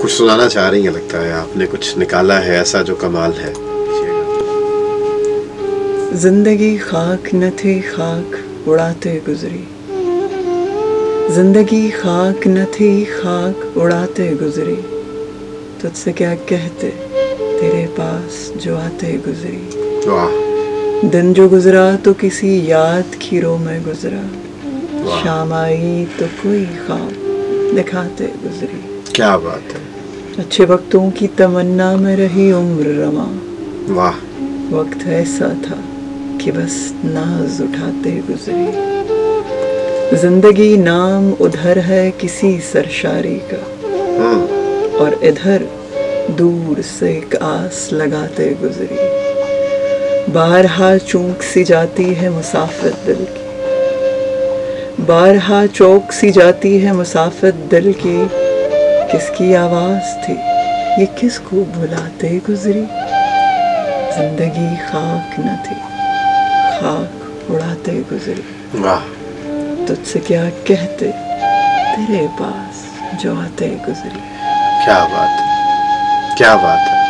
कुछ सुनाना चाह रही हैं लगता है, आपने कुछ निकाला है ऐसा जो कमाल है. जिंदगी खाक न थी खाक उड़ाते गुजरी, जिंदगी खाक न थी खाक उड़ाते गुजरी, तुझसे क्या कहते तेरे पास जो आते गुजरी. वाह. दिन जो गुजरा तो किसी याद की रो में गुजरा, शाम आई तो कोई ख्वाब दिखाते गुजरी. क्या बात है. अच्छे वक्तों की तमन्ना में रही उम्र रमा, वाह. वक्त ऐसा था कि बस नाज उठाते गुजरी. जिंदगी नाम उधर है किसी सरशारी का, और इधर दूर से एक आस लगाते गुजरी. बारहा चूक सी जाती है मुसाफिर दिल की, बारहा चौक सी जाती है मुसाफिर दिल की, किसकी आवाज थी ये किसको बुलाते गुजरी. जिंदगी खाक न थी खाक उड़ाते गुजरी. वाह. तुझसे क्या कहते तेरे पास जो आते गुजरी. क्या बात है, क्या बात है.